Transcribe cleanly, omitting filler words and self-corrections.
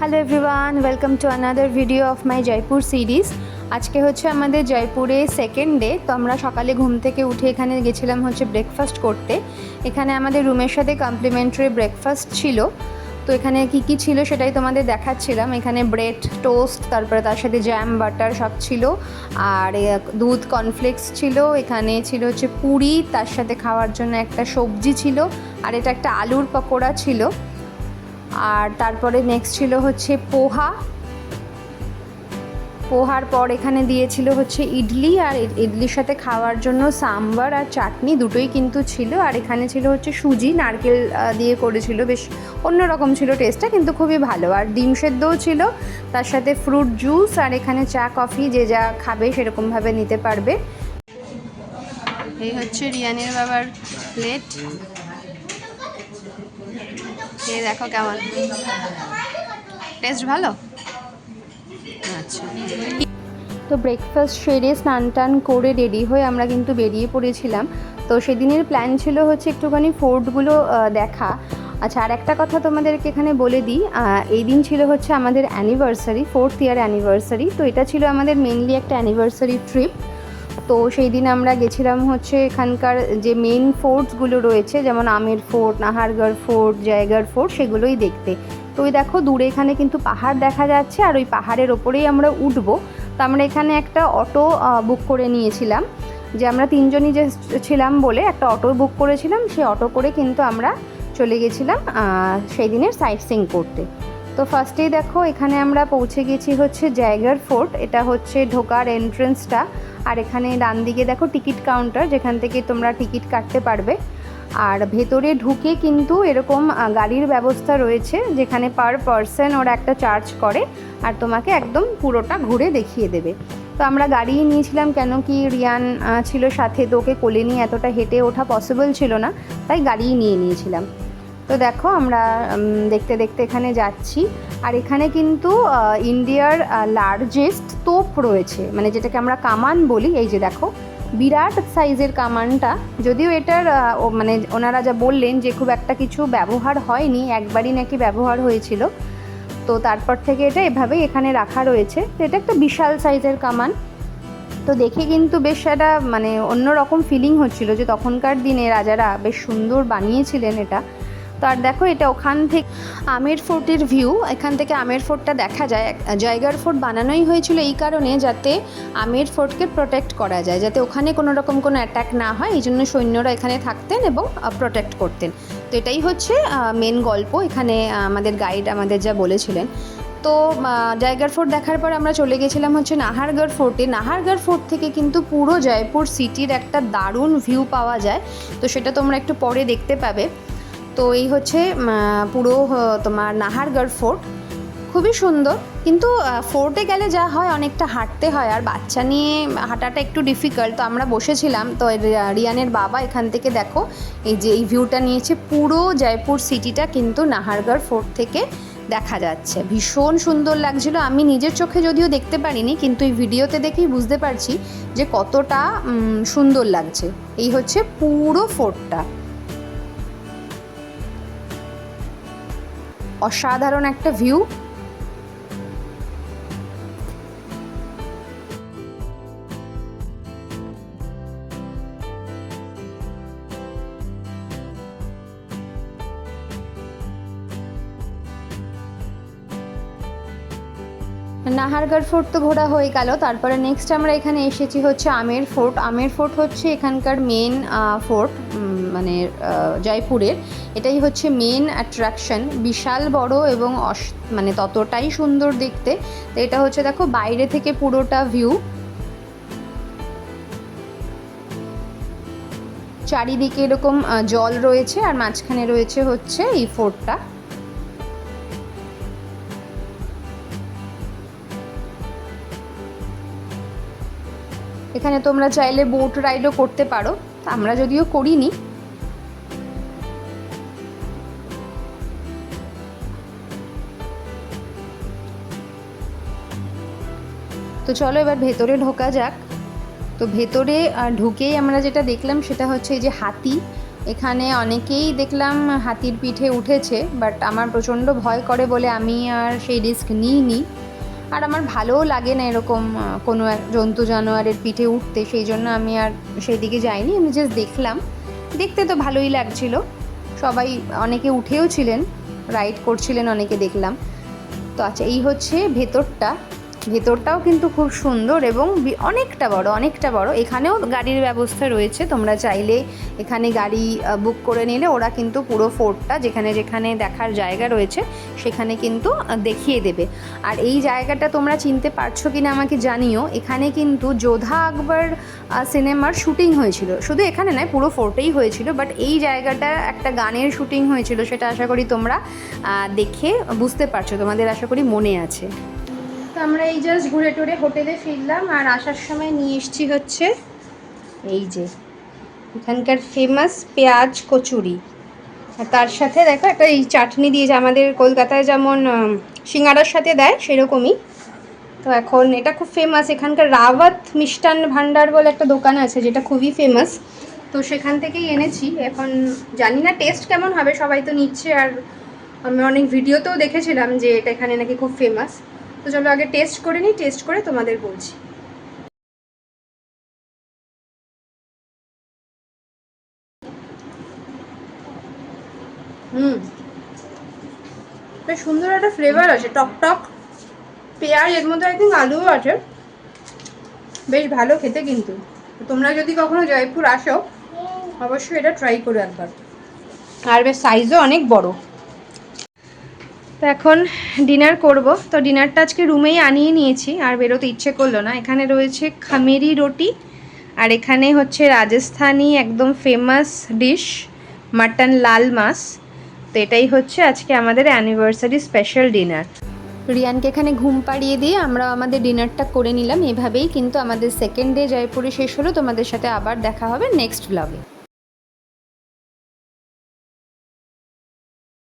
Hello everyone, welcome to another video of my Jaipur series. আজকে হচ্ছে আমাদের জয়পুরে সেকেন্ড ডে। তো আমরা সকালে ঘুম থেকে উঠে এখানে গেছিলাম হচ্ছে ব্রেকফাস্ট করতে। এখানে আমাদের রুমের সাথে কমপ্লিমেন্টারি ব্রেকফাস্ট ছিল। তো এখানে কি ছিল সেটাই তোমাদের দেখাচ্ছিলাম। এখানে ব্রেড টোস্ট, তারপরে তার সাথে জ্যাম বাটার সব ছিল, আর দুধ কর্নফ্লেক্স ছিল। এখানে ছিল হচ্ছে পুরি, তার সাথে খাওয়ার জন্য একটা সবজি ছিল, আর এটা একটা আলুর পকোড়া ছিল। আর তারপরে নেক্সট ছিল হচ্ছে পোহার পর এখানে দিয়েছিল হচ্ছে ইডলি, আর ইডলির সাথে খাওয়ার জন্য সাম্বার আর চাটনি দুটোই কিন্তু ছিল। আর এখানে ছিল হচ্ছে সুজি নারকেল দিয়ে করেছিল, বেশ অন্যরকম ছিল টেস্টটা, কিন্তু খুবই ভালো। আর ডিম সেদ্ধও ছিল, তার সাথে ফ্রুট জুস, আর এখানে চা কফি যে যা খাবে সেরকমভাবে নিতে পারবে। এই হচ্ছে রিয়ানের বাবার প্লেট। এই দেখো কেমন টেস্ট, ভালো। আচ্ছা, তো ব্রেকফাস্ট সেরে স্নান টান করে রেডি হয়ে আমরা কিন্তু বেরিয়ে পড়েছিলাম। তো সেদিনের প্ল্যান ছিল হচ্ছে একটুখানি ফোর্টগুলো দেখা। আচ্ছা, আর একটা কথা তোমাদেরকে এখানে বলে দিই, এই দিন ছিল হচ্ছে আমাদের অ্যানিভার্সারি, 4th ইয়ার অ্যানিভার্সারি। তো এটা ছিল আমাদের মেনলি একটা অ্যানিভার্সারি ট্রিপ। তো সেই দিন আমরা গেছিলাম হচ্ছে এখানকার যে মেন ফোর্টসগুলো রয়েছে, যেমন আমের fort, Nahargarh fort, Jaigarh fort, সেগুলোই দেখতে। তো ওই দেখো দূরে এখানে কিন্তু পাহাড় দেখা যাচ্ছে, আর ওই পাহাড়ের ওপরেই আমরা উঠবো। তো আমরা এখানে একটা অটো বুক করে নিয়েছিলাম, যে আমরা তিনজনই যে ছিলাম বলে একটা অটো বুক করেছিলাম। সেই অটো করে কিন্তু আমরা চলে গেছিলাম সেই দিনের সাইট সিইং করতে। তো ফার্স্টেই দেখো এখানে আমরা পৌঁছে গেছি হচ্ছে জয়গড় ফোর্ট। এটা হচ্ছে ঢোকার এন্ট্রেন্সটা। আর এখানে ডান দিকে দেখো টিকিট কাউন্টার, যেখান থেকে তোমরা টিকিট কাটতে পারবে। আর ভেতরে ঢুকে কিন্তু এরকম গাড়ির ব্যবস্থা রয়েছে, যেখানে পার পারসন ওরা একটা চার্জ করে, আর তোমাকে একদম পুরোটা ঘুরে দেখিয়ে দেবে। তো আমরা গাড়িই নিয়েছিলাম, কেন কি রিয়ান ছিল সাথে, তো ওকে কোলে নিয়ে এতটা হেঁটে ওঠা পসিবল ছিল না, তাই গাড়িই নিয়েছিলাম। তো দেখো আমরা দেখতে দেখতে এখানে যাচ্ছি। আর এখানে কিন্তু ইন্ডিয়ার লার্জেস্ট তোপ রয়েছে, মানে যেটাকে আমরা কামান বলি। এই যে দেখো বিরাট সাইজের কামানটা, যদিও এটার মানে ওনারা যা বললেন যে খুব একটা কিছু ব্যবহার হয়নি, একবারই নাকি ব্যবহার হয়েছিল। তো তারপর থেকে এটা এভাবেই এখানে রাখা রয়েছে। তো এটা একটা বিশাল সাইজের কামান। তো দেখে কিন্তু বেশ একটা মানে অন্যরকম ফিলিং হচ্ছিল, যে তখনকার দিনে রাজারা বেশ সুন্দর বানিয়েছিলেন এটা। তো আর দেখো এটা ওখান থেকে আমের ফোর্টের ভিউ, এখান থেকে আমের ফোর্টটা দেখা যায়। জয়গড় ফোর্ট বানানোই হয়েছিল এই কারণে, যাতে আমের ফোর্টকে প্রোটেক্ট করা যায়, যাতে ওখানে কোনো রকম কোনো অ্যাটাক না হয়। এই জন্য সৈন্যরা এখানে থাকতেন এবং প্রোটেক্ট করতেন। তো এটাই হচ্ছে মেন গল্প এখানে আমাদের গাইড আমাদের যা বলেছিলেন। তো জয়গড় ফোর্ট দেখার পর আমরা চলে গেছিলাম হচ্ছে নাহারগড় ফোর্টে। নাহারগড় ফোর্ট থেকে কিন্তু পুরো জয়পুর সিটির একটা দারুণ ভিউ পাওয়া যায়। তো সেটা তোমরা একটু পরে দেখতে পাবে। তো এই হচ্ছে পুরো তোমার নাহারগড় ফোর্ট, খুবই সুন্দর। কিন্তু ফোর্টে গেলে যা হয়, অনেকটা হাঁটতে হয়, আর বাচ্চা নিয়ে হাঁটাটা একটু ডিফিকাল্ট। তো আমরা বসেছিলাম। তো রিয়ানের বাবা এখান থেকে দেখো এই যে এই ভিউটা নিয়েছে, পুরো জয়পুর সিটিটা কিন্তু নাহারগড় ফোর্ট থেকে দেখা যাচ্ছে। ভীষণ সুন্দর লাগছিল। আমি নিজের চোখে যদিও দেখতে পারিনি, কিন্তু এই ভিডিওতে দেখেই বুঝতে পারছি যে কতটা সুন্দর লাগছে। এই হচ্ছে পুরো ফোর্টটা, অসাধারণ একটা ভিউ। নাহারগড় ফোর্ট তো ঘোরা হয়ে গেল। তারপরে নেক্সট আমরা এখানে এসেছি হচ্ছে আমের ফোর্ট। আমের ফোর্ট হচ্ছে এখানকার মেন ফোর্ট, মানে জয়পুরের। এটাই হচ্ছে মেন অ্যাট্রাকশন, বিশাল বড় এবং মানে ততটাই সুন্দর দেখতে। তো এটা হচ্ছে দেখো বাইরে থেকে পুরোটা ভিউ, চারিদিকে এরকম জল রয়েছে, আর মাঝখানে রয়েছে হচ্ছে এই ফোর্টটা। এখানে তোমরা চাইলে বোট রাইডও করতে পারো, আমরা যদিও করিনি। তো চলো এবার ভেতরে ঢোকা যাক। তো ভেতরে ঢুকেই আমরা যেটা দেখলাম সেটা হচ্ছে এই যে হাতি, এখানে অনেকেই দেখলাম হাতির পিঠে উঠেছে, বাট আমার প্রচণ্ড ভয় করে বলে আমি আর সেই রিস্ক নিইনি। আর আমার ভালোও লাগে না এরকম কোনো এক জন্তু জানোয়ারের পিঠে উঠতে, সেই জন্য আমি আর সেই দিকে যাইনি। আমি জাস্ট দেখলাম, দেখতে তো ভালোই লাগছিল। সবাই অনেকে উঠেও ছিলেন, রাইড করছিলেন অনেকে দেখলাম। তো আচ্ছা, এই হচ্ছে ভেতরটাও কিন্তু খুব সুন্দর এবং অনেকটা বড়। এখানেও গাড়ির ব্যবস্থা রয়েছে, তোমরা চাইলে এখানে গাড়ি বুক করে নিলে ওরা কিন্তু পুরো ফোর্টটা যেখানে যেখানে দেখার জায়গা রয়েছে সেখানে কিন্তু দেখিয়ে দেবে। আর এই জায়গাটা তোমরা চিনতে পারছো কি না আমাকে জানিও। এখানে কিন্তু যোধা আকবর সিনেমার শুটিং হয়েছিল, শুধু এখানে নয় পুরো ফোর্টেই হয়েছিল, বাট এই জায়গাটা একটা গানের শুটিং হয়েছিল, সেটা আশা করি তোমরা দেখে বুঝতে পারছো, তোমাদের আশা করি মনে আছে। তো আমরা এই জাস্ট ঘুরে টুরে হোটেলে ফিরলাম, আর আসার সময় নিয়ে এসেছি হচ্ছে এই যে এখানকার ফেমাস পেঁয়াজ কচুরি, আর তার সাথে দেখো একটা এই চাটনি দিয়েছে, আমাদের কলকাতায় যেমন সিঙ্গারার সাথে দেয় সেরকমই। তো এখন এটা খুব ফেমাস, এখানকার রাওয়াত মিষ্টান্ন ভাণ্ডার বলে একটা দোকান আছে যেটা খুবই ফেমাস, তো সেখান থেকেই এনেছি। এখন জানি না টেস্ট কেমন হবে, সবাই তো নিচ্ছে, আর আমি অনেক ভিডিওতেও দেখেছিলাম যে এটা এখানে নাকি খুব ফেমাস। তো চলো আগে টেস্ট করে নিই, টেস্ট করে তোমাদের বলছি। বেশ সুন্দর একটা ফ্লেভার আছে, টক টক পেঁয়াজ, এর মধ্যে আই থিঙ্ক আলুও আছে, বেশ ভালো খেতে। কিন্তু তোমরা যদি কখনো জয়পুর আসো অবশ্যই এটা ট্রাই করো একবার, আর বেশ সাইজও অনেক বড়। তো এখন ডিনার করব, তো ডিনারটা আজকে রুমেই আনিয়ে নিয়েছি, আর বেরোতে ইচ্ছে করলো না। এখানে রয়েছে খামেরি রুটি, আর এখানে হচ্ছে রাজস্থানি একদম ফেমাস ডিশ মাটন লাল মাছ। তো এটাই হচ্ছে আজকে আমাদের অ্যানিভার্সারি স্পেশাল ডিনার। রিয়ানকে এখানে ঘুম পাড়িয়ে দিয়ে আমরা আমাদের ডিনারটা করে নিলাম। এভাবেই কিন্তু আমাদের সেকেন্ড ডে জয়পুরে শেষ হলো। তোমাদের সাথে আবার দেখা হবে নেক্সট ব্লগে।